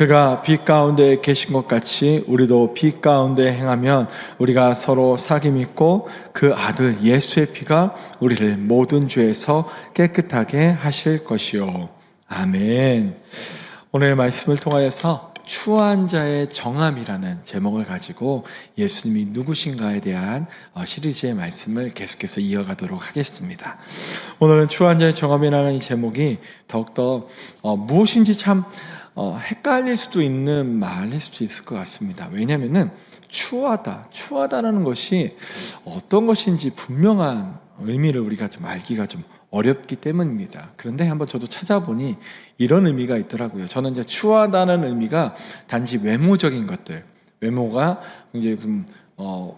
그가 빛 가운데 계신 것 같이 우리도 빛 가운데 행하면 우리가 서로 사귐 있고 그 아들 예수의 피가 우리를 모든 죄에서 깨끗하게 하실 것이요. 아멘. 오늘 말씀을 통하여서 추한 자의 정함이라는 제목을 가지고 예수님이 누구신가에 대한 시리즈의 말씀을 계속해서 이어가도록 하겠습니다. 오늘은 추한 자의 정함이라는 이 제목이 더욱더 무엇인지 참 헷갈릴 수도 있는 말일 수도 있을 것 같습니다. 왜냐하면 추하다라는 것이 어떤 것인지 분명한 의미를 우리가 좀 알기가 좀 어렵기 때문입니다. 그런데 한번 저도 찾아보니 이런 의미가 있더라고요. 저는 이제 추하다는 의미가 단지 외모적인 것들, 외모가 굉장히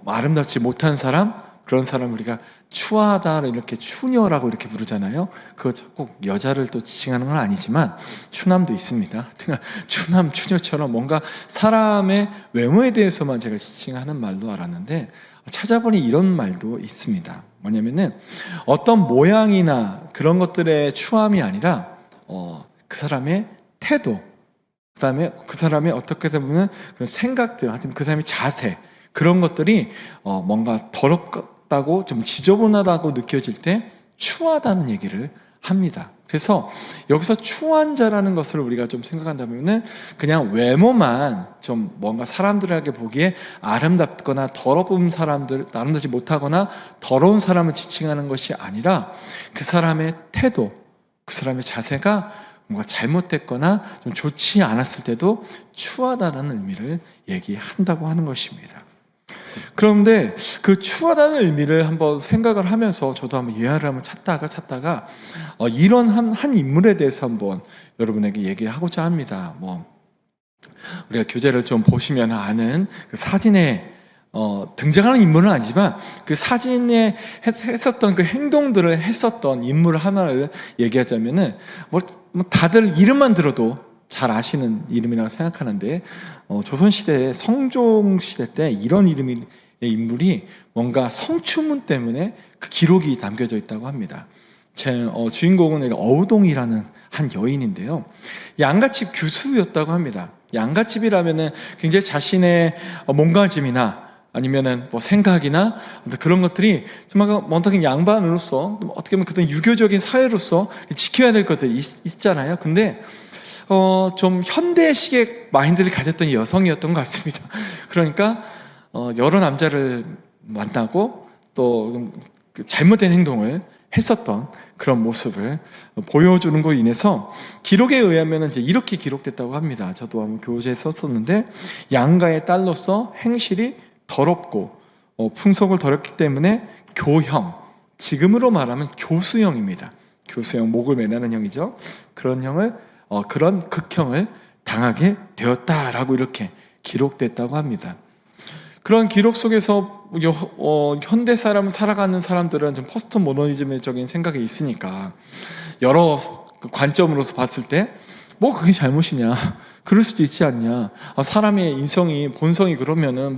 아름답지 못한 사람, 그런 사람 우리가 추하다 이렇게 추녀라고 이렇게 부르잖아요. 그거 꼭 여자를 또 지칭하는 건 아니지만 추남도 있습니다. 추남, 추녀처럼 뭔가 사람의 외모에 대해서만 제가 지칭하는 말로 알았는데 찾아보니 이런 말도 있습니다. 뭐냐면은 어떤 모양이나 그런 것들의 추함이 아니라 그 사람의 태도, 그 다음에 그 사람의 어떻게 보면 그런 생각들, 하여튼 그 사람의 자세, 그런 것들이 뭔가 더럽다고 좀 지저분하다고 느껴질 때 추하다는 얘기를 합니다. 그래서 여기서 추한 자라는 것을 우리가 좀 생각한다면은 그냥 외모만 좀 뭔가 사람들에게 보기에 아름답거나 더러운 사람들, 아름답지 못하거나 더러운 사람을 지칭하는 것이 아니라 그 사람의 태도, 그 사람의 자세가 뭔가 잘못됐거나 좀 좋지 않았을 때도 추하다는 의미를 얘기한다고 하는 것입니다. 그런데 그 추하다는 의미를 한번 생각을 하면서 저도 한번 예화를 한번 찾다가 이런 한 인물에 대해서 한번 여러분에게 얘기하고자 합니다. 우리가 교재를 좀 보시면 아는 그 사진에 등장하는 인물은 아니지만 그 사진에 했었던 그 행동들을 했었던 인물 하나를 얘기하자면은 다들 이름만 들어도 잘 아시는 이름이라고 생각하는데 조선시대 성종시대 때 이런 이름의 인물이 뭔가 성추문 때문에 그 기록이 남겨져 있다고 합니다. 제 주인공은 어우동이라는 한 여인인데요, 양갓집 교수였다고 합니다. 양갓집이라면은 굉장히 자신의 몸가짐이나 아니면은 생각이나 그런 것들이 정말 어떻게 양반으로서 어떻게 보면 그런 유교적인 사회로서 지켜야 될 것들이 있잖아요. 근데 좀 현대식의 마인드를 가졌던 여성이었던 것 같습니다. 그러니까 여러 남자를 만나고 또 잘못된 행동을 했었던 그런 모습을 보여주는 것으로 인해서 기록에 의하면 이제 이렇게 기록됐다고 합니다. 저도 한번 교재에 썼었는데, 양가의 딸로서 행실이 더럽고 풍속을 더럽기 때문에 교형, 지금으로 말하면 교수형입니다. 교수형, 목을 매나는 형이죠. 그런 형을 그런 극형을 당하게 되었다라고 이렇게 기록됐다고 합니다. 그런 기록 속에서 현대 사람을 살아가는 사람들은 좀 포스트 모더니즘적인 생각이 있으니까 여러 관점으로서 봤을 때 그게 잘못이냐, 그럴 수도 있지 않냐, 사람의 인성이 본성이 그러면은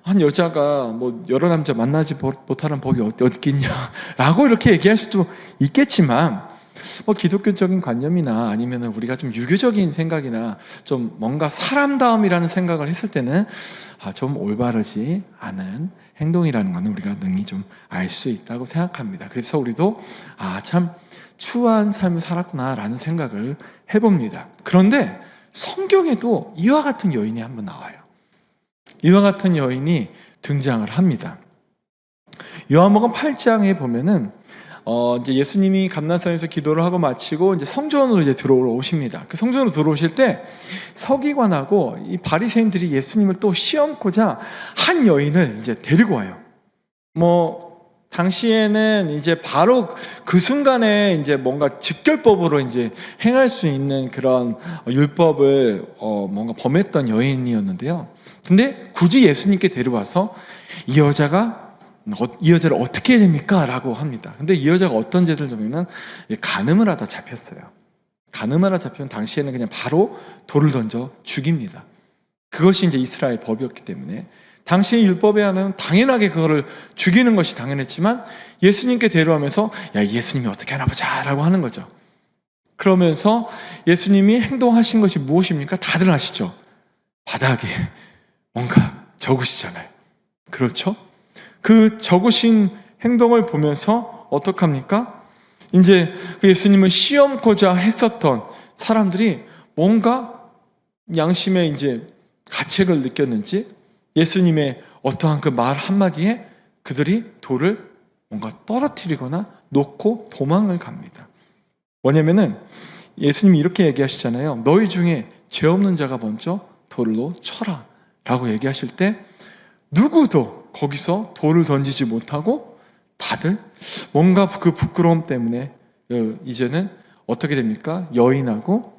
한 여자가 여러 남자 만나지 못하는 법이 어디 있겠냐라고 이렇게 얘기할 수도 있겠지만, 기독교적인 관념이나 아니면 우리가 좀 유교적인 생각이나 좀 뭔가 사람다움이라는 생각을 했을 때는 좀 올바르지 않은 행동이라는 것은 우리가 능히 좀 알 수 있다고 생각합니다. 그래서 우리도 참 추한 삶을 살았구나라는 생각을 해봅니다. 그런데 성경에도 이와 같은 여인이 한번 나와요. 이와 같은 여인이 등장을 합니다. 요한복음 8장에 보면은 이제 예수님이 감난산에서 기도를 하고 마치고 이제 성전으로 이제 들어오십니다. 그 성전으로 들어오실 때 서기관하고 이 바리새인들이 예수님을 또 시험코자 한 여인을 이제 데리고 와요. 당시에는 이제 바로 그 순간에 이제 뭔가 직결법으로 이제 행할 수 있는 그런 율법을 뭔가 범했던 여인이었는데요. 근데 굳이 예수님께 데려와서 이 여자를 어떻게 해야 됩니까? 라고 합니다. 근데 이 여자가 어떤 죄를 졌냐면 간음을 하다 잡혔어요. 간음을 하다 잡히면 당시에는 그냥 바로 돌을 던져 죽입니다. 그것이 이제 이스라엘 법이었기 때문에 당시의 율법에 하는 당연하게 그거를 죽이는 것이 당연했지만 예수님께 데려오면서 예수님이 어떻게 하나 보자 라고 하는 거죠. 그러면서 예수님이 행동하신 것이 무엇입니까? 다들 아시죠? 바닥에 뭔가 적으시잖아요. 그렇죠? 그 적으신 행동을 보면서 어떡합니까? 이제 그 예수님을 시험코자 했었던 사람들이 뭔가 양심의 이제 가책을 느꼈는지 예수님의 어떠한 그 말 한마디에 그들이 돌을 뭔가 떨어뜨리거나 놓고 도망을 갑니다. 뭐냐면은 예수님이 이렇게 얘기하시잖아요. 너희 중에 죄 없는 자가 먼저 돌로 쳐라 라고 얘기하실 때 누구도 거기서 돌을 던지지 못하고 다들 뭔가 그 부끄러움 때문에 이제는 어떻게 됩니까? 여인하고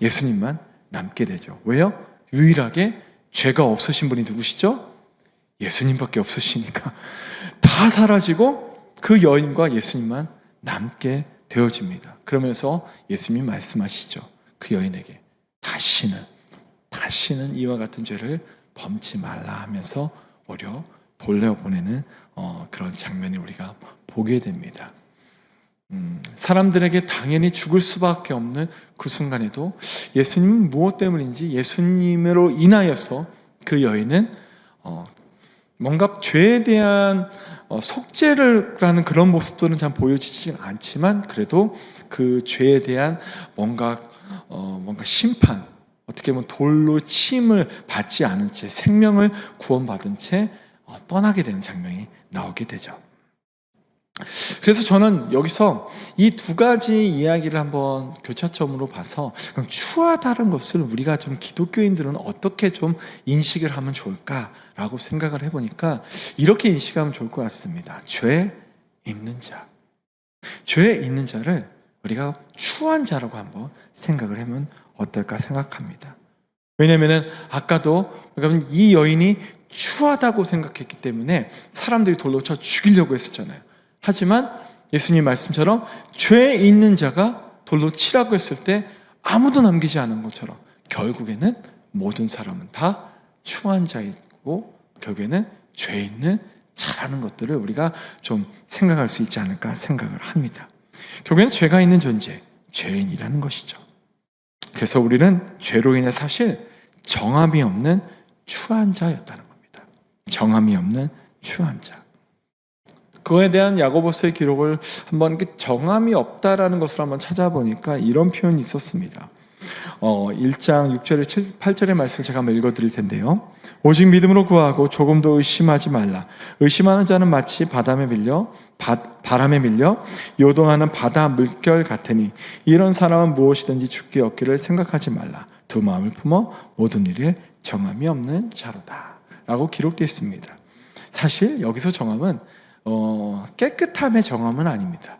예수님만 남게 되죠. 왜요? 유일하게 죄가 없으신 분이 누구시죠? 예수님밖에 없으시니까 다 사라지고 그 여인과 예수님만 남게 되어집니다. 그러면서 예수님이 말씀하시죠. 그 여인에게 다시는 이와 같은 죄를 범치 말라 하면서 오히려 돌려보내는 그런 장면을 우리가 보게 됩니다. 사람들에게 당연히 죽을 수밖에 없는 그 순간에도 예수님은 무엇 때문인지 예수님으로 인하여서 그 여인은 뭔가 죄에 대한 속죄를 하는 그런 모습들은 잘 보여지진 않지만 그래도 그 죄에 대한 뭔가 심판, 어떻게 보면 돌로 침을 받지 않은 채 생명을 구원받은 채 떠나게 되는 장면이 나오게 되죠. 그래서 저는 여기서 이 두 가지 이야기를 한번 교차점으로 봐서 그럼 추하다는 것을 우리가 좀 기독교인들은 어떻게 좀 인식을 하면 좋을까라고 생각을 해보니까 이렇게 인식하면 좋을 것 같습니다. 죄 있는 자를 우리가 추한 자라고 한번 생각을 하면 어떨까 생각합니다. 왜냐하면 아까도 이 여인이 추하다고 생각했기 때문에 사람들이 돌로 쳐 죽이려고 했었잖아요. 하지만 예수님 말씀처럼 죄 있는 자가 돌로 치라고 했을 때 아무도 남기지 않은 것처럼 결국에는 모든 사람은 다 추한 자이고 결국에는 죄 있는 자라는 것들을 우리가 좀 생각할 수 있지 않을까 생각을 합니다. 결국에는 죄가 있는 존재, 죄인이라는 것이죠. 그래서 우리는 죄로 인해 사실 정함이 없는 추한 자였다는 겁니다. 정함이 없는 추한 자. 그거에 대한 야고보서의 기록을 한번 정함이 없다라는 것을 한번 찾아보니까 이런 표현이 있었습니다. 1장 6절에 8절의 말씀을 제가 한번 읽어드릴 텐데요. 오직 믿음으로 구하고 조금도 의심하지 말라. 의심하는 자는 마치 바람에 밀려 요동하는 바다 물결 같으니 이런 사람은 무엇이든지 죽게 얻기를 생각하지 말라. 두 마음을 품어 모든 일에 정함이 없는 자로다 라고 기록되어 있습니다. 사실 여기서 정함은 깨끗함의 정함은 아닙니다.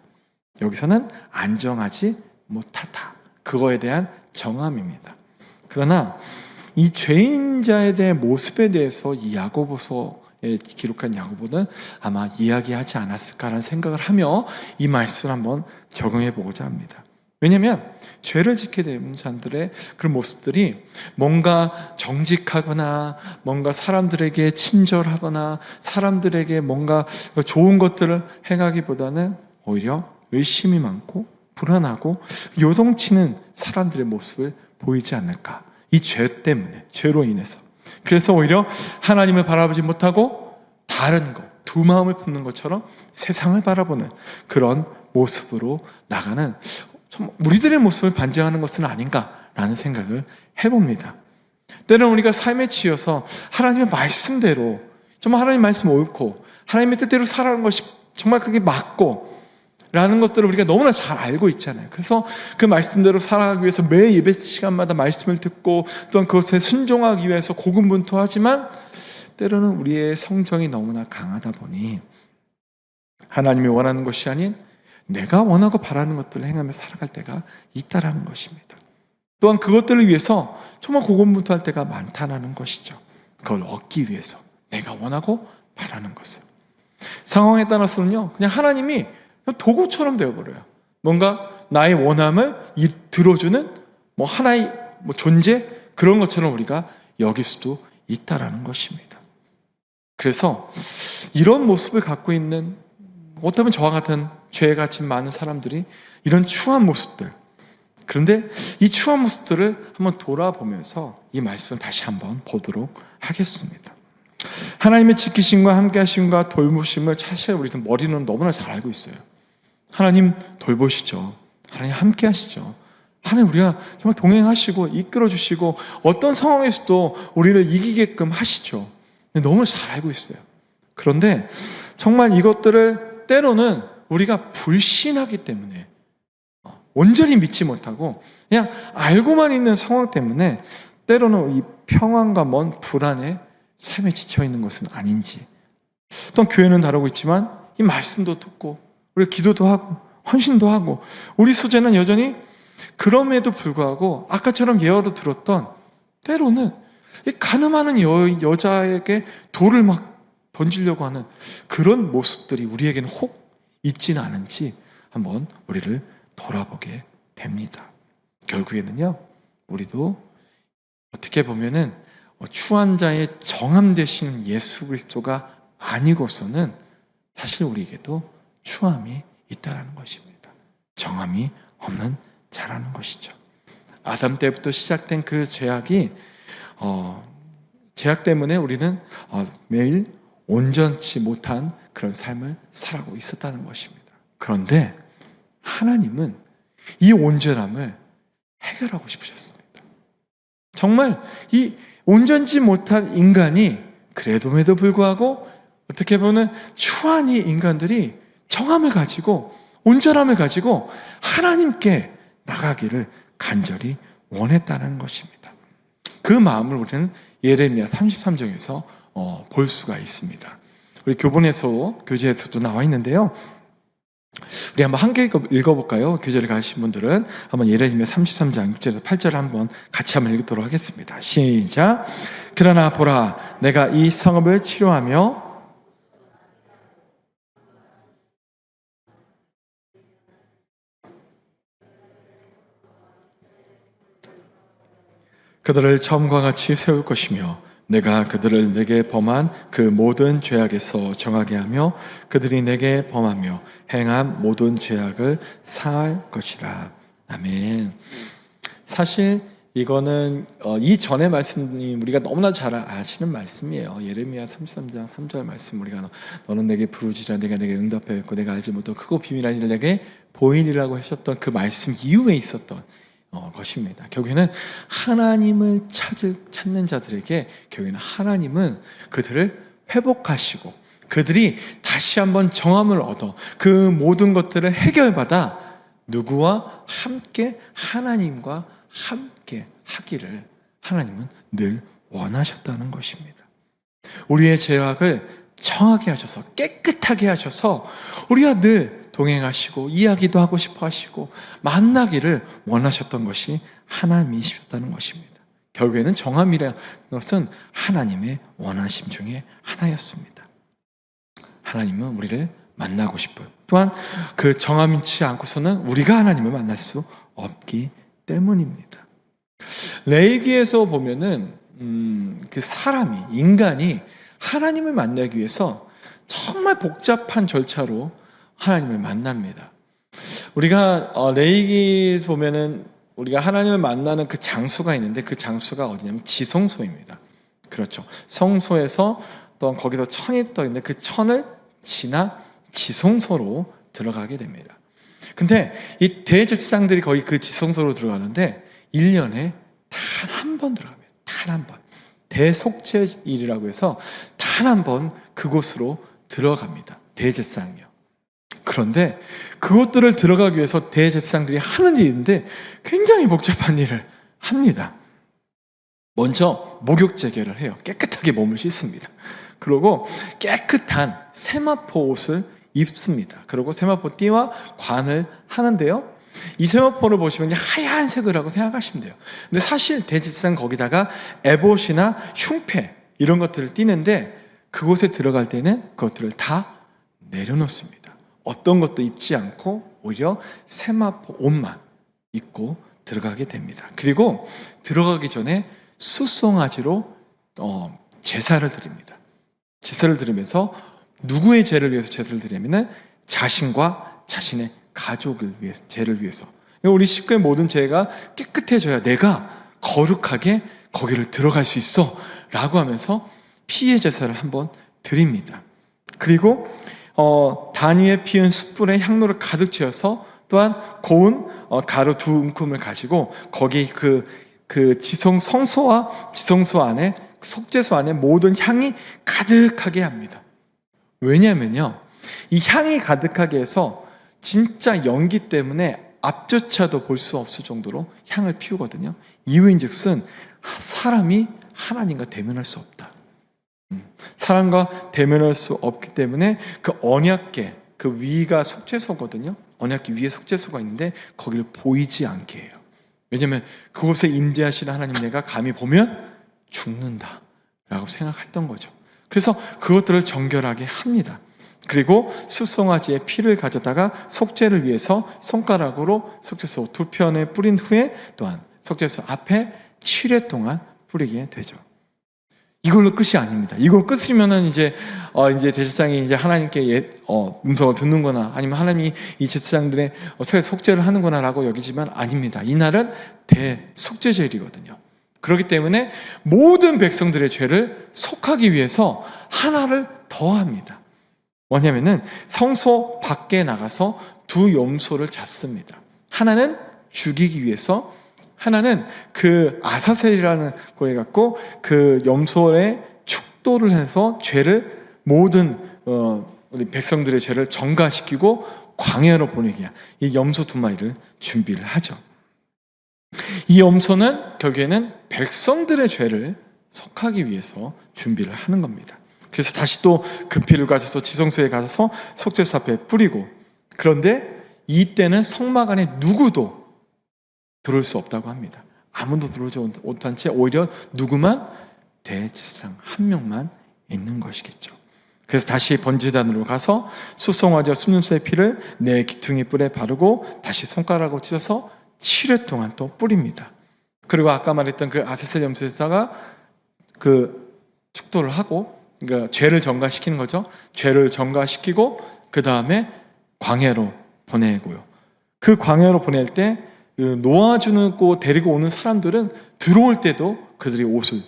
여기서는 안정하지 못하다. 그거에 대한 정함입니다. 그러나 이 죄인자에 대한 모습에 대해서 이 야고보서에 기록한 야고보는 아마 이야기하지 않았을까라는 생각을 하며 이 말씀을 한번 적용해 보고자 합니다. 왜냐하면 죄를 짓게 되는 사람들의 그런 모습들이 뭔가 정직하거나 뭔가 사람들에게 친절하거나 사람들에게 뭔가 좋은 것들을 행하기보다는 오히려 의심이 많고 불안하고 요동치는 사람들의 모습을 보이지 않을까. 이 죄 때문에, 죄로 인해서. 그래서 오히려 하나님을 바라보지 못하고 다른 것, 두 마음을 품는 것처럼 세상을 바라보는 그런 모습으로 나가는 우리들의 모습을 반증하는 것은 아닌가라는 생각을 해봅니다. 때로는 우리가 삶에 치여서 하나님의 말씀대로 정말 하나님의 말씀 옳고 하나님의 뜻대로 살아가는 것이 정말 그게 맞고 라는 것들을 우리가 너무나 잘 알고 있잖아요. 그래서 그 말씀대로 살아가기 위해서 매 예배 시간마다 말씀을 듣고 또한 그것에 순종하기 위해서 고군분투하지만 때로는 우리의 성정이 너무나 강하다 보니 하나님이 원하는 것이 아닌 내가 원하고 바라는 것들을 행하며 살아갈 때가 있다라는 것입니다. 또한 그것들을 위해서 정말 고군분투할 때가 많다는 것이죠. 그걸 얻기 위해서 내가 원하고 바라는 것을. 상황에 따라서는요, 그냥 하나님이 도구처럼 되어버려요. 뭔가 나의 원함을 들어주는 하나의 존재, 그런 것처럼 우리가 여길 수도 있다라는 것입니다. 그래서 이런 모습을 갖고 있는 어쩌면 저와 같은 죄가 진 많은 사람들이 이런 추한 모습들, 그런데 이 추한 모습들을 한번 돌아보면서 이 말씀을 다시 한번 보도록 하겠습니다. 하나님의 지키심과 함께 하심과 돌보심을 사실 우리는 머리는 너무나 잘 알고 있어요. 하나님 돌보시죠. 하나님 함께 하시죠. 하나님 우리가 정말 동행하시고 이끌어 주시고 어떤 상황에서도 우리를 이기게끔 하시죠. 너무 잘 알고 있어요. 그런데 정말 이것들을 때로는 우리가 불신하기 때문에 온전히 믿지 못하고 그냥 알고만 있는 상황 때문에 때로는 이 평안과 먼 불안에 삶에 지쳐있는 것은 아닌지, 어떤 교회는 다루고 있지만 이 말씀도 듣고 우리 기도도 하고 헌신도 하고 우리 수제는 여전히 그럼에도 불구하고 아까처럼 예화로 들었던 때로는 이 가늠하는 여자에게 돌을 막 던지려고 하는 그런 모습들이 우리에게는 혹 있지는 않은지 한번 우리를 돌아보게 됩니다. 결국에는요, 우리도 어떻게 보면은 추한 자의 정함 되시는 예수 그리스도가 아니고서는 사실 우리에게도 추함이 있다라는 것입니다. 정함이 없는 자라는 것이죠. 아담 때부터 시작된 그 죄악이 죄악 때문에 우리는 매일 온전치 못한 그런 삶을 살아가고 있었다는 것입니다. 그런데 하나님은 이 온전함을 해결하고 싶으셨습니다. 정말 이 온전치 못한 인간이 그래도에도 불구하고 어떻게 보면 추한 이 인간들이 정함을 가지고 온전함을 가지고 하나님께 나가기를 간절히 원했다는 것입니다. 그 마음을 우리는 예레미야 33장에서 볼 수가 있습니다. 우리 교재에서도 나와 있는데요. 우리 한번 함께 읽어볼까요? 교재를 가신 분들은 한번 예레미야 33장 6절에서 8절을 한번 같이 한번 읽도록 하겠습니다. 시작. 그러나 보라, 내가 이 성읍을 치료하며 그들을 처음과 같이 세울 것이며 내가 그들을 내게 범한 그 모든 죄악에서 정하게 하며 그들이 내게 범하며 행한 모든 죄악을 사할 것이라. 아멘. 사실 이거는 이전의 말씀이 우리가 너무나 잘 아시는 말씀이에요. 예레미야 33장 3절 말씀, 우리가 너는 내게 부르짖으라 내가 내게 응답하였고 내가 알지 못하고 크고 비밀한 일을 내게 보이리라고 하셨던 그 말씀 이후에 있었던 것입니다. 결국에는 하나님을 찾는 자들에게 결국에는 하나님은 그들을 회복하시고 그들이 다시 한번 정함을 얻어 그 모든 것들을 해결받아 누구와 함께 하나님과 함께 하기를 하나님은 늘 원하셨다는 것입니다. 우리의 죄악을 정하게 하셔서 깨끗하게 하셔서 우리가 늘 동행하시고 이야기도 하고 싶어 하시고 만나기를 원하셨던 것이 하나님이셨다는 것입니다. 결국에는 정함이라는 것은 하나님의 원하심 중에 하나였습니다. 하나님은 우리를 만나고 싶은, 또한 그 정함이지 않고서는 우리가 하나님을 만날 수 없기 때문입니다. 레위기에서 보면은 그 사람이, 인간이 하나님을 만나기 위해서 정말 복잡한 절차로 하나님을 만납니다. 우리가 레위기에서 보면은 우리가 하나님을 만나는 그 장소가 있는데 그 장소가 어디냐면 지성소입니다. 그렇죠. 성소에서 또 거기서 천이 떠 있는데 그 천을 지나 지성소로 들어가게 됩니다. 근데 이 대제사장들이 거의 그 지성소로 들어가는데 1년에 단 한 번 들어갑니다. 단 한 번. 대속죄일이라고 해서 단 한 번 그곳으로 들어갑니다. 대제사장이요. 그런데 그것들을 들어가기 위해서 대제사장들이 하는 일이 있는데 굉장히 복잡한 일을 합니다. 먼저 목욕 재개를 해요. 깨끗하게 몸을 씻습니다. 그리고 깨끗한 세마포 옷을 입습니다. 그리고 세마포 띠와 관을 하는데요, 이 세마포를 보시면 하얀색을 하고 생각하시면 돼요. 근데 사실 대제사장 거기다가 에봇이나 흉패 이런 것들을 띠는데 그곳에 들어갈 때는 그것들을 다 내려놓습니다. 어떤 것도 입지 않고 오히려 세마포 옷만 입고 들어가게 됩니다. 그리고 들어가기 전에 수송아지로 제사를 드립니다. 제사를 드리면서 누구의 죄를 위해서 제사를 드리냐면 자신과 자신의 가족을 위해서, 죄를 위해서. 우리 식구의 모든 죄가 깨끗해져야 내가 거룩하게 거기를 들어갈 수 있어 라고 하면서 피의 제사를 한번 드립니다. 그리고 단위에 피운 숯불에 향로를 가득 채워서 또한 고운 가루 2움큼을 가지고 거기 그 성소와 지성소 안에 속죄소 안에 모든 향이 가득하게 합니다. 왜냐면요, 이 향이 가득하게 해서 진짜 연기 때문에 앞조차도 볼 수 없을 정도로 향을 피우거든요. 이유인즉슨 사람이 하나님과 대면할 수 없다. 사람과 대면할 수 없기 때문에 그 언약궤, 그 위가 속죄소거든요. 언약궤 위에 속죄소가 있는데 거기를 보이지 않게 해요. 왜냐하면 그곳에 임재하시는 하나님 내가 감히 보면 죽는다 라고 생각했던 거죠. 그래서 그것들을 정결하게 합니다. 그리고 숫송아지의 피를 가져다가 속죄를 위해서 손가락으로 속죄소 2편에 뿌린 후에 또한 속죄소 앞에 7회 동안 뿌리게 되죠. 이걸로 끝이 아닙니다. 이걸 끝이면은 이제 제사장이 이제 하나님께 음성을 듣는거나 아니면 하나님이 이 제사장들의 속죄를 하는구나라고 여기지만 아닙니다. 이날은 대속죄제일이거든요. 그렇기 때문에 모든 백성들의 죄를 속하기 위해서 하나를 더합니다. 뭐냐면은 성소 밖에 나가서 2 염소를 잡습니다. 하나는 죽이기 위해서, 하나는 그 아사셀이라는 거에 갖고 그 염소의 축도를 해서 죄를 모든 우리 백성들의 죄를 정가시키고 광야로 보내기 위한 이 염소 2마리를 준비를 하죠. 이 염소는 결국에는 백성들의 죄를 속하기 위해서 준비를 하는 겁니다. 그래서 다시 또 그 피를 가져서 지성소에 가서 속죄소 앞에 뿌리고, 그런데 이때는 성막 안에 누구도 들어올 수 없다고 합니다. 아무도 들어오지 못한 채 오히려 누구만? 대제사장 1명만 있는 것이겠죠. 그래서 다시 번제단으로 가서 숫송아지와 순염소의 피를 내 기퉁이 뿔에 바르고 다시 손가락으로 찢어서 7회 동안 또 뿌립니다. 그리고 아까 말했던 그 아세셀 염소에다가 그 축도를 하고, 그러니까 죄를 정가시키는 거죠. 죄를 정가시키고 그 다음에 광야로 보내고요. 그 광야로 보낼 때 놓아주는 거 데리고 오는 사람들은 들어올 때도 그들이 옷을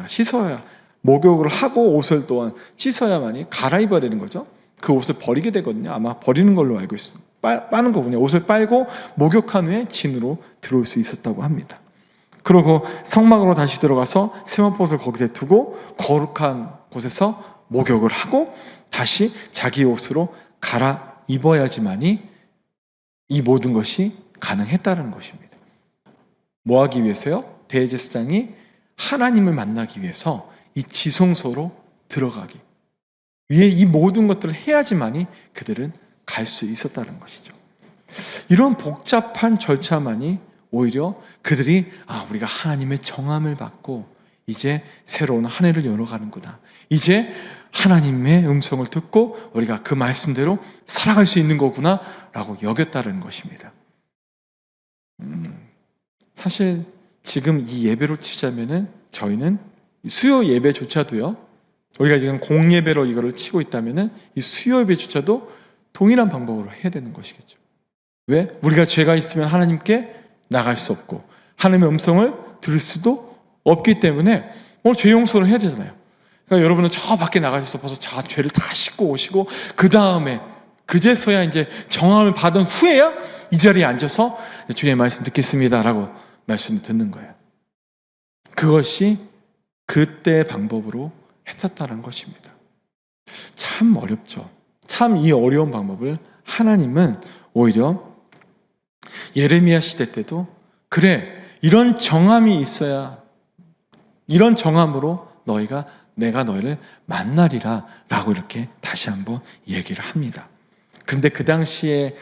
씻어야, 목욕을 하고 옷을 또한 씻어야만이 갈아입어야 되는 거죠. 그 옷을 버리게 되거든요. 아마 버리는 걸로 알고 있습니다. 빠는 거군요. 옷을 빨고 목욕한 후에 진으로 들어올 수 있었다고 합니다. 그리고 성막으로 다시 들어가서 세마포를 거기에 두고 거룩한 곳에서 목욕을 하고 다시 자기 옷으로 갈아입어야지만이 이 모든 것이 가능했다는 것입니다. 뭐 하기 위해서요? 대제사장이 하나님을 만나기 위해서 이 지성소로 들어가기 위해 이 모든 것들을 해야지만이 그들은 갈 수 있었다는 것이죠. 이런 복잡한 절차만이 오히려 그들이 우리가 하나님의 정함을 받고 이제 새로운 한 해를 열어가는구나, 이제 하나님의 음성을 듣고 우리가 그 말씀대로 살아갈 수 있는 거구나 라고 여겼다는 것입니다. 사실 지금 이 예배로 치자면은 저희는 수요 예배조차도요, 우리가 지금 공예배로 이거를 치고 있다면은 이 수요 예배조차도 동일한 방법으로 해야 되는 것이겠죠. 왜? 우리가 죄가 있으면 하나님께 나갈 수 없고 하나님의 음성을 들을 수도 없기 때문에 오늘 죄 용서를 해야 되잖아요. 그러니까 여러분은 저 밖에 나가셔서 벌써 죄를 다 씻고 오시고 그 다음에 그제서야 이제 정함을 받은 후에야 이 자리에 앉아서 주님의 말씀 듣겠습니다 라고 말씀을 듣는 거예요. 그것이 그때의 방법으로 했었다는 것입니다. 참 어렵죠. 참 이 어려운 방법을 하나님은 오히려 예레미야 시대 때도 그래, 이런 정함이 있어야, 이런 정함으로 내가 너희를 만나리라 라고 이렇게 다시 한번 얘기를 합니다. 근데 그 당시에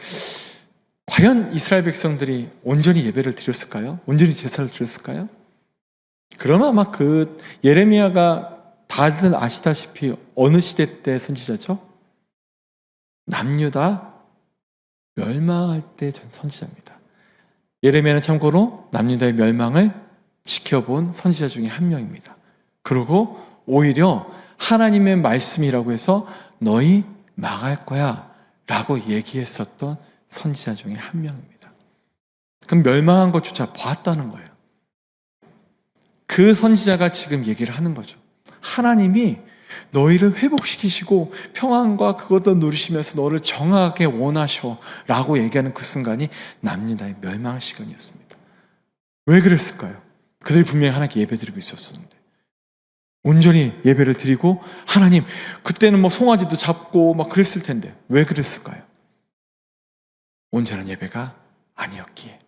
과연 이스라엘 백성들이 온전히 예배를 드렸을까요? 온전히 제사를 드렸을까요? 그러나 아마 그 예레미야가 다들 아시다시피 어느 시대 때 선지자죠? 남유다 멸망할 때 선지자입니다. 예레미야는 참고로 남유다의 멸망을 지켜본 선지자 중에 한 명입니다. 그리고 오히려 하나님의 말씀이라고 해서 너희 망할 거야 라고 얘기했었던 선지자 중에 한 명입니다. 그럼 멸망한 것조차 보았다는 거예요. 그 선지자가 지금 얘기를 하는 거죠. 하나님이 너희를 회복시키시고 평안과 그것도 누리시면서 너를 정하게 원하셔 라고 얘기하는 그 순간이 남유다의 멸망 시간이었습니다. 왜 그랬을까요? 그들이 분명히 하나님께 예배드리고 있었는데, 온전히 예배를 드리고 하나님, 그때는 뭐 송아지도 잡고 막 그랬을 텐데 왜 그랬을까요? 온전한 예배가 아니었기에.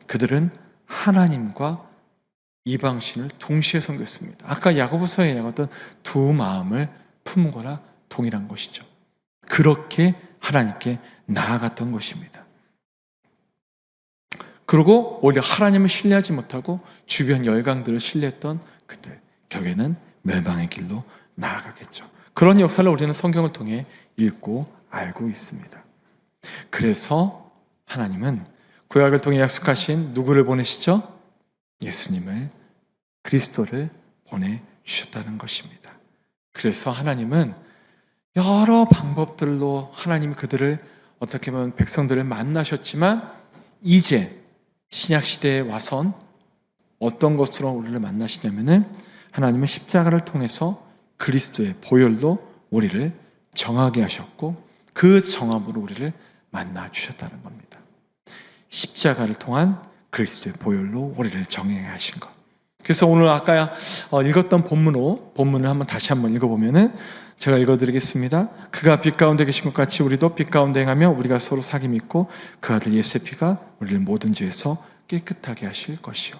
그들은 하나님과 이방신을 동시에 섬겼습니다. 아까 야고보서에 나왔던 두 마음을 품은 거나 동일한 것이죠. 그렇게 하나님께 나아갔던 것입니다. 그리고 오히려 하나님을 신뢰하지 못하고 주변 열강들을 신뢰했던 그들, 결국에는 멸망의 길로 나아가겠죠. 그런 역사를 우리는 성경을 통해 읽고 알고 있습니다. 그래서 하나님은 구약을 통해 약속하신 누구를 보내시죠? 예수님을, 그리스도를 보내주셨다는 것입니다. 그래서 하나님은 여러 방법들로 하나님 그들을, 어떻게 보면 백성들을 만나셨지만, 이제 신약시대에 와선 어떤 것으로 우리를 만나시냐면은 하나님은 십자가를 통해서 그리스도의 보혈로 우리를 정하게 하셨고 그 정함으로 우리를 만나주셨다는 겁니다. 십자가를 통한 그리스도의 보혈로 우리를 정하게 하신 것. 그래서 오늘 아까 읽었던 본문을 다시 한번 읽어보면은, 제가 읽어드리겠습니다. 그가 빛 가운데 계신 것 같이 우리도 빛 가운데 행하며 우리가 서로 사귐 있고 그 아들 예수의 피가 우리를 모든 죄에서 깨끗하게 하실 것이요.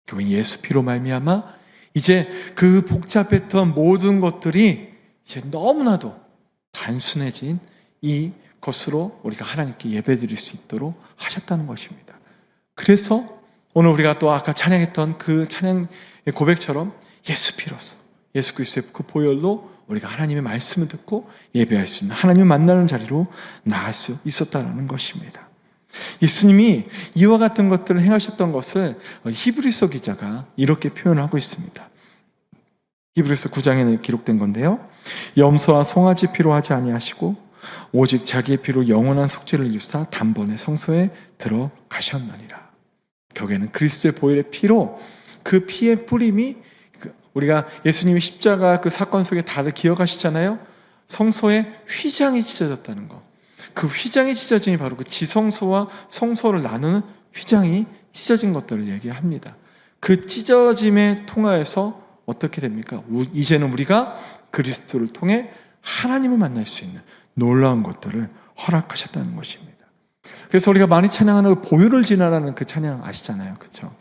결국 예수 피로 말미암아 이제 그 복잡했던 모든 것들이 이제 너무나도 단순해진 이 것으로 우리가 하나님께 예배드릴 수 있도록 하셨다는 것입니다. 그래서 오늘 우리가 또 아까 찬양했던 그 찬양의 고백처럼 예수 피로서, 예수 그리스도의 그 보혈로 우리가 하나님의 말씀을 듣고 예배할 수 있는, 하나님을 만나는 자리로 나갈 수 있었다는 것입니다. 예수님이 이와 같은 것들을 행하셨던 것을 히브리서 기자가 이렇게 표현하고 있습니다. 히브리서 9장에 기록된 건데요. 염소와 송아지 피로 하지 아니하시고 오직 자기의 피로 영원한 속죄를 이루사 단번에 성소에 들어가셨느니라. 결국에는 그리스도의 보혈의 피로, 그 피의 뿌림이, 우리가 예수님이 십자가 그 사건 속에 다들 기억하시잖아요. 성소에 휘장이 찢어졌다는 것. 그 휘장이 찢어짐이 바로 그 지성소와 성소를 나누는 휘장이 찢어진 것들을 얘기합니다. 그 찢어짐에 통하여서 어떻게 됩니까? 이제는 우리가 그리스도를 통해 하나님을 만날 수 있는 놀라운 것들을 허락하셨다는 것입니다. 그래서 우리가 많이 찬양하는 보혈을 지나라는 그 찬양 아시잖아요. 그렇죠?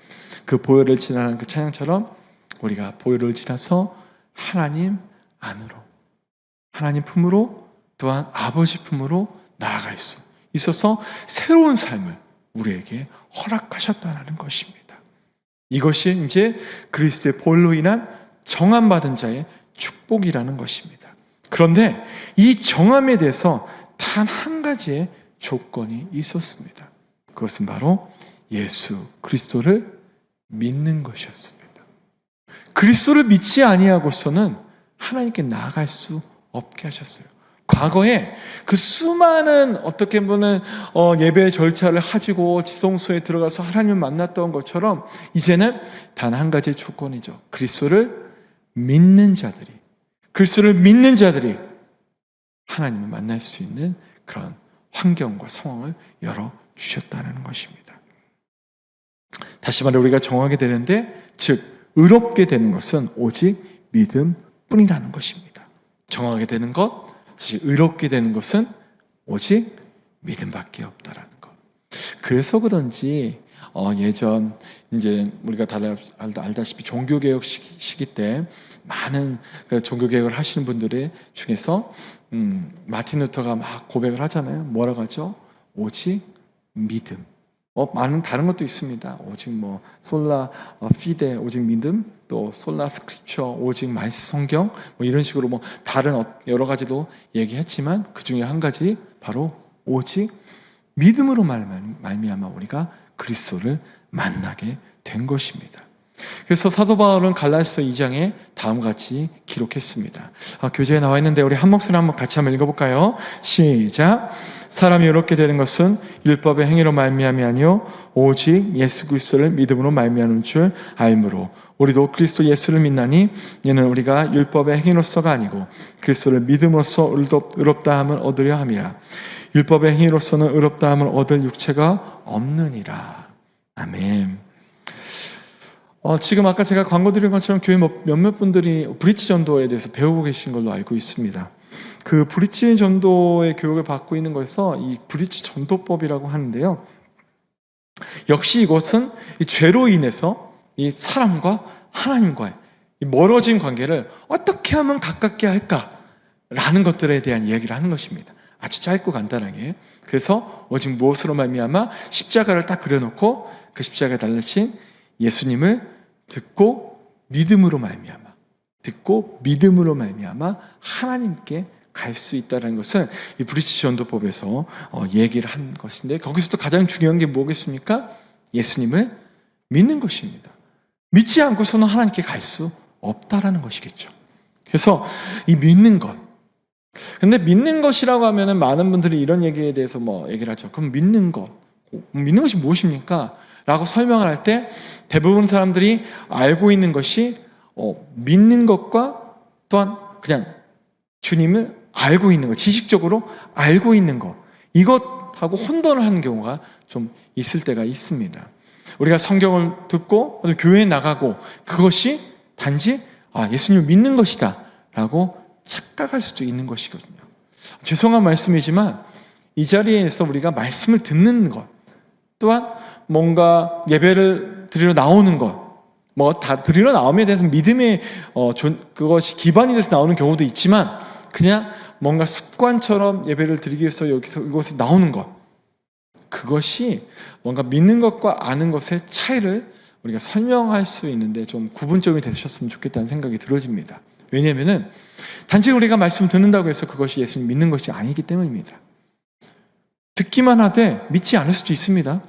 그 보혈을 지나라는 그 찬양처럼 우리가 보혈을 지나서 하나님 안으로, 하나님 품으로, 또한 아버지 품으로 나아갈 수 있어서 새로운 삶을 우리에게 허락하셨다는 것입니다. 이것이 이제 그리스도의 보혈로 인한 정함받은 자의 축복이라는 것입니다. 그런데 이 정함에 대해서 단 한 가지의 조건이 있었습니다. 그것은 바로 예수 그리스도를 믿는 것이었습니다. 그리스도를 믿지 아니하고서는 하나님께 나아갈 수 없게 하셨어요. 과거에 그 수많은, 어떻게 보면 예배 절차를 가지고 지성소에 들어가서 하나님을 만났던 것처럼 이제는 단 한 가지 조건이죠. 그리스도를 믿는 자들이 하나님을 만날 수 있는 그런 환경과 상황을 열어주셨다는 것입니다. 다시 말해 우리가 정하게 되는데, 즉 의롭게 되는 것은 오직 믿음뿐이라는 것입니다. 정하게 되는 것, 의롭게 되는 것은 오직 믿음밖에 없다라는 것. 그래서 그런지 예전 이제 우리가 다들 알다시피 종교개혁 시기 때 많은 종교개혁을 하시는 분들 중에서 마틴 루터가 막 고백을 하잖아요. 뭐라고 하죠? 오직 믿음. 많은 다른 것도 있습니다. 오직 솔라 피데, 오직 믿음, 또 솔라 스크립처, 오직 말씀 성경, 이런 식으로 다른 여러 가지도 얘기했지만 그 중에 한 가지 바로 오직 믿음으로 말미암아 우리가 그리스도를 만나게 된 것입니다. 그래서 사도 바울은 갈라디아서 2장에 다음과 같이 기록했습니다. 교재에 나와 있는데 우리 한 목소리 한번 같이 한번 읽어볼까요? 시작. 사람이 의롭게 되는 것은 율법의 행위로 말미암이 아니요 오직 예수 그리스도를 믿음으로 말미암은 줄 알므로 우리도 그리스도 예수를 믿나니 이는 우리가 율법의 행위로서가 아니고 그리스도를 믿음으로써 의롭다함을 얻으려 함이라. 율법의 행위로서는 의롭다함을 얻을 육체가 없느니라. 아멘. 지금 아까 제가 광고 드린 것처럼 교회 몇몇 분들이 브릿지 전도에 대해서 배우고 계신 걸로 알고 있습니다. 그 브릿지 전도의 교육을 받고 있는 것에서 이 브릿지 전도법이라고 하는데요. 역시 이것은 이 죄로 인해서 이 사람과 하나님과의 이 멀어진 관계를 어떻게 하면 가깝게 할까라는 것들에 대한 이야기를 하는 것입니다. 아주 짧고 간단하게. 그래서 오직 무엇으로 말미암아 십자가를 딱 그려놓고 그 십자가에 달리신 예수님을 듣고 믿음으로 말미암아 하나님께 갈 수 있다는 것은 이 브릿지 전도법에서 얘기를 한 것인데, 거기서도 가장 중요한 게 뭐겠습니까? 예수님을 믿는 것입니다. 믿지 않고서는 하나님께 갈 수 없다라는 것이겠죠. 그래서 이 믿는 것. 근데 믿는 것이라고 하면은 많은 분들이 이런 얘기에 대해서 얘기를 하죠. 그럼 믿는 것이 무엇입니까? 라고 설명을 할 때 대부분 사람들이 알고 있는 것이 믿는 것과 또한 그냥 주님을 알고 있는 것, 지식적으로 알고 있는 것, 이것하고 혼돈을 하는 경우가 좀 있을 때가 있습니다. 우리가 성경을 듣고 교회에 나가고 그것이 단지 예수님을 믿는 것이다 라고 착각할 수도 있는 것이거든요. 죄송한 말씀이지만 이 자리에서 우리가 말씀을 듣는 것, 또한 뭔가 예배를 드리러 나오는 것, 다 드리러 나옴에 대해서 믿음의 그것이 기반이 돼서 나오는 경우도 있지만 그냥 뭔가 습관처럼 예배를 드리기 위해서 이곳에 나오는 것, 그것이 뭔가 믿는 것과 아는 것의 차이를 우리가 설명할 수 있는데 좀 구분점이 되셨으면 좋겠다는 생각이 들어집니다. 왜냐하면 단지 우리가 말씀을 듣는다고 해서 그것이 예수님 믿는 것이 아니기 때문입니다. 듣기만 하되 믿지 않을 수도 있습니다.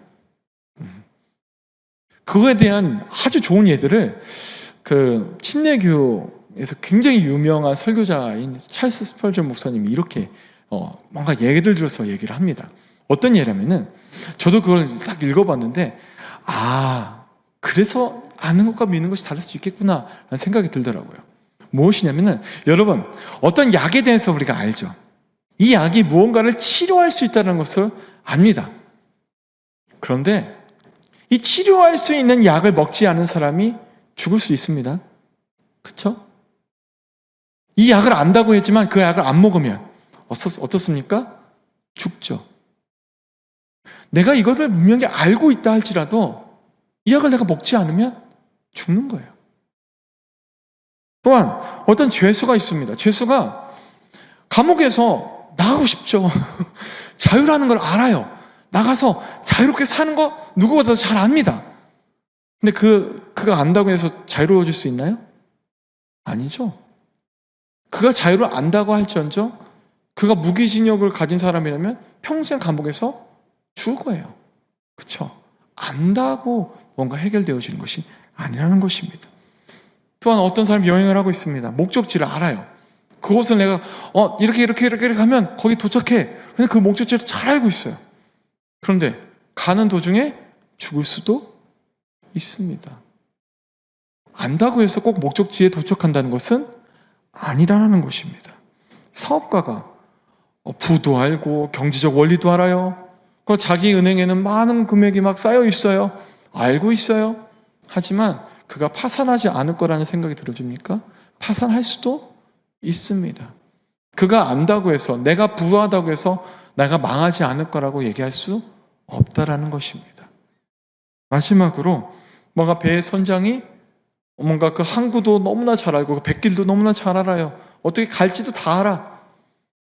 그거에 대한 아주 좋은 예들을 그 침례교에서 굉장히 유명한 설교자인 찰스 스펄전 목사님이 이렇게 뭔가 예를 들어서 얘기를 합니다. 어떤 예라면은 저도 그걸 딱 읽어봤는데 그래서 아는 것과 믿는 것이 다를 수 있겠구나 라는 생각이 들더라고요. 무엇이냐면은 여러분, 어떤 약에 대해서 우리가 알죠. 이 약이 무언가를 치료할 수 있다는 것을 압니다. 그런데 이 치료할 수 있는 약을 먹지 않은 사람이 죽을 수 있습니다. 그렇죠? 이 약을 안다고 했지만 그 약을 안 먹으면 어떻습니까? 죽죠. 내가 이것을 분명히 알고 있다 할지라도 이 약을 내가 먹지 않으면 죽는 거예요. 또한 어떤 죄수가 있습니다. 죄수가 감옥에서 나가고 싶죠. 자유라는 걸 알아요. 나가서 자유롭게 사는 거 누구보다도 잘 압니다. 근데 그가 안다고 해서 자유로워질 수 있나요? 아니죠. 그가 자유를 안다고 할지언정 그가 무기징역을 가진 사람이라면 평생 감옥에서 죽을 거예요. 그렇죠? 안다고 뭔가 해결되어지는 것이 아니라는 것입니다. 또한 어떤 사람이 여행을 하고 있습니다. 목적지를 알아요. 그곳을 내가 이렇게 하면 거기 도착해. 근데 그 목적지를 잘 알고 있어요. 그런데 가는 도중에 죽을 수도 있습니다. 안다고 해서 꼭 목적지에 도착한다는 것은 아니라는 것입니다. 사업가가 부도 알고 경제적 원리도 알아요. 자기 은행에는 많은 금액이 막 쌓여 있어요. 알고 있어요. 하지만 그가 파산하지 않을 거라는 생각이 들어집니까? 파산할 수도 있습니다. 그가 안다고 해서, 내가 부유하다고 해서 내가 망하지 않을 거라고 얘기할 수 없다라는 것입니다. 마지막으로 뭔가 배의 선장이 뭔가 그 항구도 너무나 잘 알고 그 뱃길도 너무나 잘 알아요. 어떻게 갈지도 다 알아.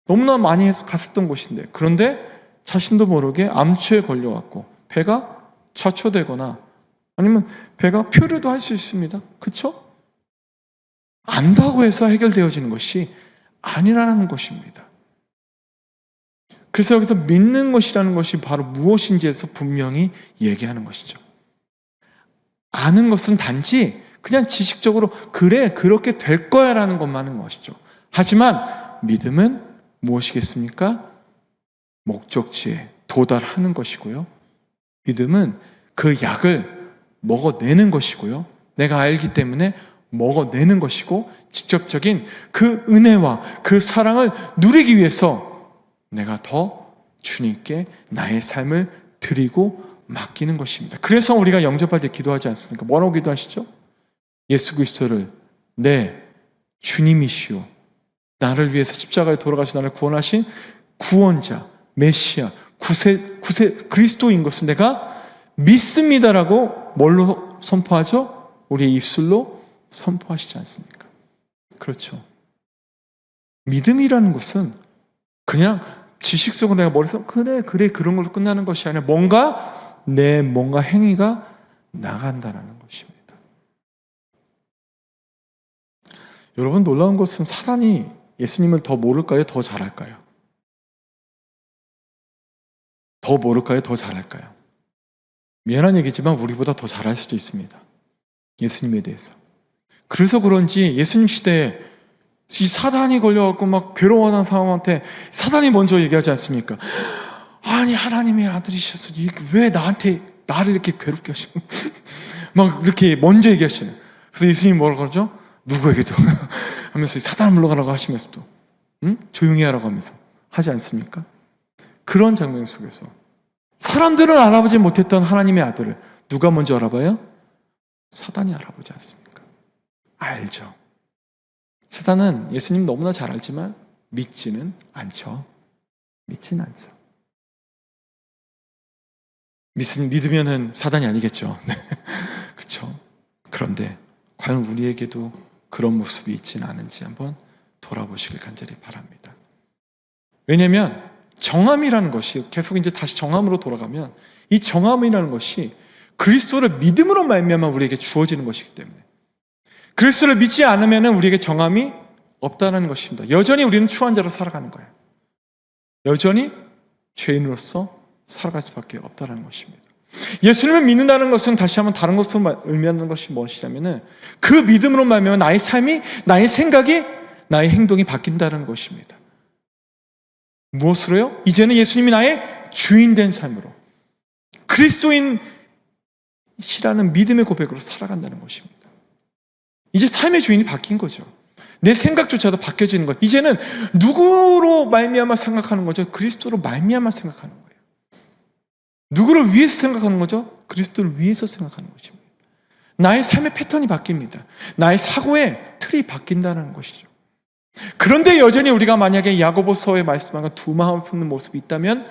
너무나 많이 갔었던 곳인데, 그런데 자신도 모르게 암초에 걸려갖고 배가 좌초되거나 아니면 배가 표류도 할 수 있습니다. 그렇죠? 안다고 해서 해결되어지는 것이 아니라는 것입니다. 그래서 여기서 믿는 것이라는 것이 바로 무엇인지에서 분명히 얘기하는 것이죠. 아는 것은 단지 그냥 지식적으로 그래 그렇게 될 거야 라는 것만인 것이죠. 하지만 믿음은 무엇이겠습니까? 목적지에 도달하는 것이고요. 믿음은 그 약을 먹어내는 것이고요. 내가 알기 때문에 먹어내는 것이고, 직접적인 그 은혜와 그 사랑을 누리기 위해서 내가 더 주님께 나의 삶을 드리고 맡기는 것입니다. 그래서 우리가 영접할 때 기도하지 않습니까? 뭐라고 기도하시죠? 예수 그리스도를 내 주님이시오, 나를 위해서 십자가에 돌아가신 나를 구원하신 구원자, 메시아, 구세 그리스도인 것을 내가 믿습니다라고 뭘로 선포하죠? 우리의 입술로 선포하시지 않습니까? 그렇죠. 믿음이라는 것은 그냥 지식 속으로 내가 머릿속에 그래 그런 걸로 끝나는 것이 아니라 뭔가 행위가 나간다는 것입니다. 여러분, 놀라운 것은 사단이 예수님을 더 모를까요? 더 잘할까요? 더 모를까요? 더 잘할까요? 미안한 얘기지만 우리보다 더 잘할 수도 있습니다. 예수님에 대해서. 그래서 그런지 예수님 시대에 이 사단이 걸려갖고 막 괴로워하는 사람한테 사단이 먼저 얘기하지 않습니까? 아니, 하나님의 아들이셔서 왜 나를 이렇게 괴롭게 하시는 막 이렇게 먼저 얘기하시는. 그래서 예수님이 뭐라고 그러죠? 누구에게도 하면서 사단을 물러가라고 하시면서도 조용히 하라고 하면서 하지 않습니까? 그런 장면 속에서 사람들은 알아보지 못했던 하나님의 아들을 누가 먼저 알아봐요? 사단이 알아보지 않습니까? 알죠. 사단은 예수님 너무나 잘 알지만 믿지는 않죠. 믿으면은 사단이 아니겠죠. 그렇죠. 그런데 과연 우리에게도 그런 모습이 있지는 않은지 한번 돌아보시길 간절히 바랍니다. 왜냐하면 정함이라는 것이 계속 이제 다시 정함으로 돌아가면 이 정함이라는 것이 그리스도를 믿음으로 말미암아 우리에게 주어지는 것이기 때문에 그리스도를 믿지 않으면 우리에게 정함이 없다는 것입니다. 여전히 우리는 추한 자로 살아가는 거예요. 여전히 죄인으로서 살아갈 수밖에 없다는 것입니다. 예수님을 믿는다는 것은 다시 한번 다른 것으로 의미하는 것이 무엇이냐면 그 믿음으로 말미암아 나의 삶이, 나의 생각이, 나의 행동이 바뀐다는 것입니다. 무엇으로요? 이제는 예수님이 나의 주인된 삶으로 그리스도인이라는 믿음의 고백으로 살아간다는 것입니다. 이제 삶의 주인이 바뀐 거죠. 내 생각조차도 바뀌어지는 것. 이제는 누구로 말미암아 생각하는 거죠? 그리스도로 말미암아 생각하는 거예요. 누구를 위해서 생각하는 거죠? 그리스도를 위해서 생각하는 것입니다. 나의 삶의 패턴이 바뀝니다. 나의 사고의 틀이 바뀐다는 것이죠. 그런데 여전히 우리가 만약에 야고보서에 말씀한 두 마음을 품는 모습이 있다면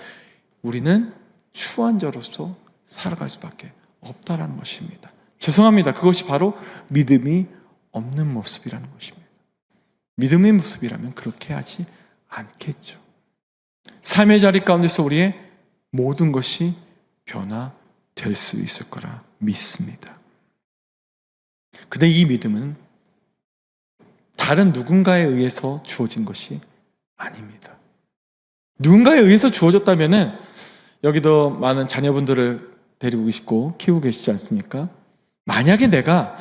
우리는 추한 자로서 살아갈 수밖에 없다는 것입니다. 죄송합니다. 그것이 바로 믿음이 없는 모습이라는 것입니다. 믿음의 모습이라면 그렇게 하지 않겠죠. 삶의 자리 가운데서 우리의 모든 것이 변화될 수 있을 거라 믿습니다. 근데 이 믿음은 다른 누군가에 의해서 주어진 것이 아닙니다. 누군가에 의해서 주어졌다면 여기도 많은 자녀분들을 데리고 계시고 키우고 계시지 않습니까? 만약에 내가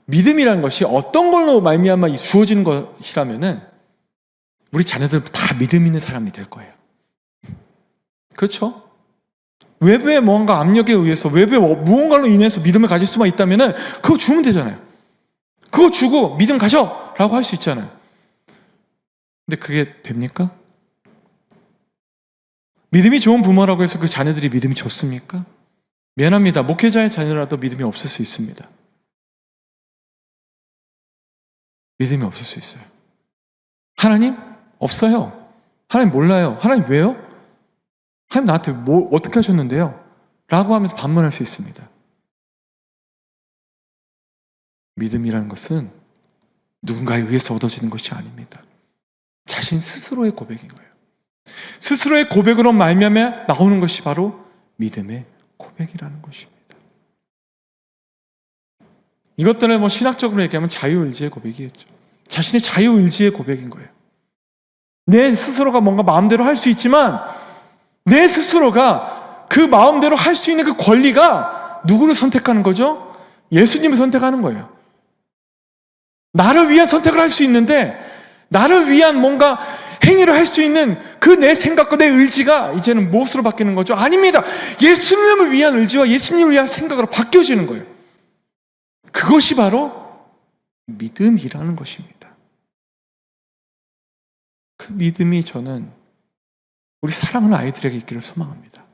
믿음이라는 것이 어떤 걸로 말미암아 주어지는 것이라면 우리 자녀들 다 믿음 있는 사람이 될 거예요. 그렇죠? 외부의 뭔가 압력에 의해서 외부의 무언가로 인해서 믿음을 가질 수만 있다면 그거 주면 되잖아요. 그거 주고 믿음 가져! 라고 할 수 있잖아요. 근데 그게 됩니까? 믿음이 좋은 부모라고 해서 그 자녀들이 믿음이 좋습니까? 미안합니다. 목회자의 자녀라도 믿음이 없을 수 있습니다. 믿음이 없을 수 있어요. 하나님? 없어요. 하나님 몰라요. 하나님 왜요? 하나님 나한테 어떻게 하셨는데요? 라고 하면서 반문할 수 있습니다. 믿음이라는 것은 누군가에 의해서 얻어지는 것이 아닙니다. 자신 스스로의 고백인 거예요. 스스로의 고백으로 말미암아 나오는 것이 바로 믿음의 고백이라는 것입니다. 이것들은 신학적으로 얘기하면 자유의지의 고백이겠죠. 자신의 자유의지의 고백인 거예요. 내 스스로가 뭔가 마음대로 할 수 있지만 내 스스로가 그 마음대로 할 수 있는 그 권리가 누구를 선택하는 거죠? 예수님을 선택하는 거예요. 나를 위한 선택을 할 수 있는데 나를 위한 뭔가 행위를 할 수 있는 그 내 생각과 내 의지가 이제는 무엇으로 바뀌는 거죠? 아닙니다. 예수님을 위한 의지와 예수님을 위한 생각으로 바뀌어지는 거예요. 그것이 바로 믿음이라는 것입니다. 그 믿음이 저는 우리 사랑하는 아이들에게 있기를 소망합니다.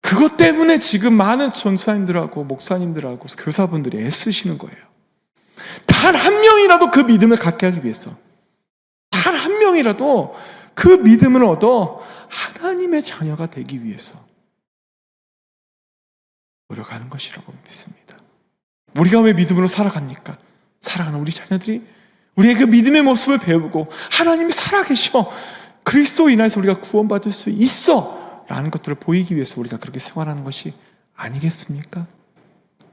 그것 때문에 지금 많은 전사님들하고 목사님들하고 교사분들이 애쓰시는 거예요. 단 한 명이라도 그 믿음을 갖게 하기 위해서, 단 한 명이라도 그 믿음을 얻어 하나님의 자녀가 되기 위해서 노력하는 것이라고 믿습니다. 우리가 왜 믿음으로 살아갑니까? 사랑하는 우리 자녀들이 우리의 그 믿음의 모습을 배우고 하나님이 살아계셔, 그리스도로 인해서 우리가 구원받을 수 있어 라는 것들을 보이기 위해서 우리가 그렇게 생활하는 것이 아니겠습니까?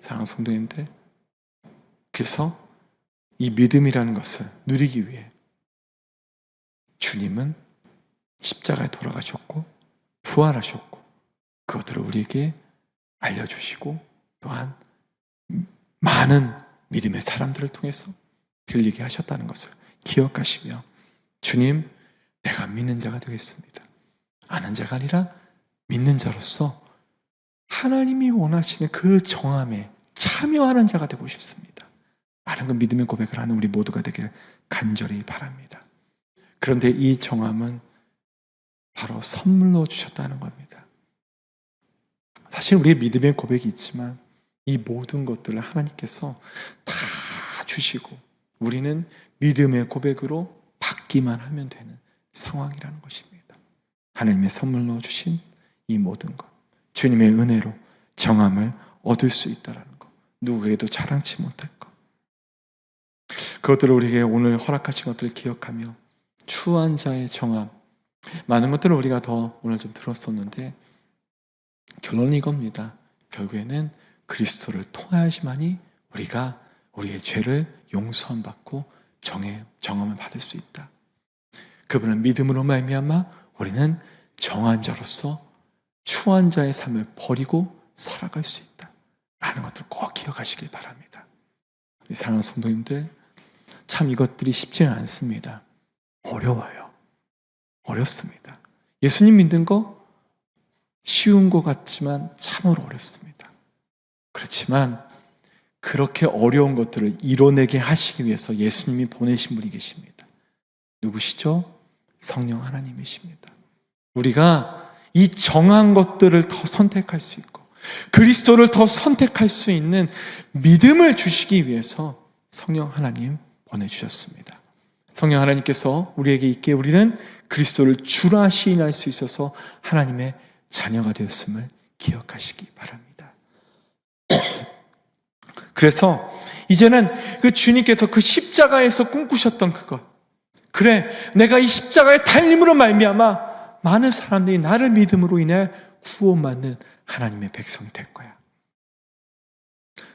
사랑하는 성도님들, 그래서 이 믿음이라는 것을 누리기 위해 주님은 십자가에 돌아가셨고 부활하셨고 그것들을 우리에게 알려주시고 또한 많은 믿음의 사람들을 통해서 들리게 하셨다는 것을 기억하시며, 주님, 내가 믿는 자가 되겠습니다. 아는 자가 아니라 믿는 자로서 하나님이 원하시는 그 정함에 참여하는 자가 되고 싶습니다. 많은 그 믿음의 고백을 하는 우리 모두가 되기를 간절히 바랍니다. 그런데 이 정함은 바로 선물로 주셨다는 겁니다. 사실 우리의 믿음의 고백이 있지만 이 모든 것들을 하나님께서 다 주시고 우리는 믿음의 고백으로 받기만 하면 되는 상황이라는 것입니다. 하나님의 선물로 주신 이 모든 것, 주님의 은혜로 정함을 얻을 수 있다는 것, 누구에게도 자랑치 못할 것, 그것들을 우리에게 오늘 허락하신 것들을 기억하며 추한 자의 정함, 많은 것들을 우리가 더 오늘 좀 들었었는데 결론은 이겁니다. 결국에는 그리스도를 통하여야지만이 우리가 우리의 죄를 용서함 받고 정함을 받을 수 있다. 그분은 믿음으로 말미암아 우리는 정한 자로서 추한 자의 삶을 버리고 살아갈 수 있다 라는 것들을 꼭 기억하시길 바랍니다. 우리 사랑하는 성도님들, 참 이것들이 쉽지는 않습니다. 어려워요. 어렵습니다. 예수님 믿는 거 쉬운 것 같지만 참으로 어렵습니다. 그렇지만 그렇게 어려운 것들을 이뤄내게 하시기 위해서 예수님이 보내신 분이 계십니다. 누구시죠? 성령 하나님이십니다. 우리가 이 정한 것들을 더 선택할 수 있고 그리스도를 더 선택할 수 있는 믿음을 주시기 위해서 성령 하나님 보내주셨습니다. 성령 하나님께서 우리에게 있기에 우리는 그리스도를 주라 시인할 수 있어서 하나님의 자녀가 되었음을 기억하시기 바랍니다. 그래서 이제는 그 주님께서 그 십자가에서 꿈꾸셨던 그것, 그래 내가 이 십자가의 달림으로 말미암아 많은 사람들이 나를 믿음으로 인해 구원받는 하나님의 백성이 될 거야.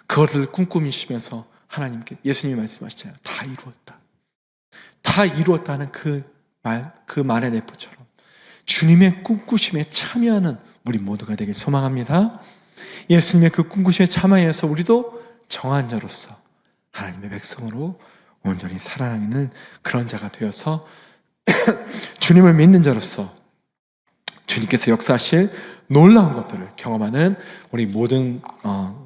그것을 꿈꾸시면서 하나님께 예수님이 말씀하시잖아요. 다 이루었다. 다 이루었다는 그 말의 내포처럼 주님의 꿈꾸심에 참여하는 우리 모두가 되길 소망합니다. 예수님의 그 꿈꾸심에 참여해서 우리도 정한 자로서 하나님의 백성으로 온전히 살아가는 그런 자가 되어서 주님을 믿는 자로서 주님께서 역사하실 놀라운 것들을 경험하는 우리 모든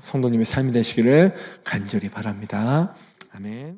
성도님의 삶이 되시기를 간절히 바랍니다. 아멘.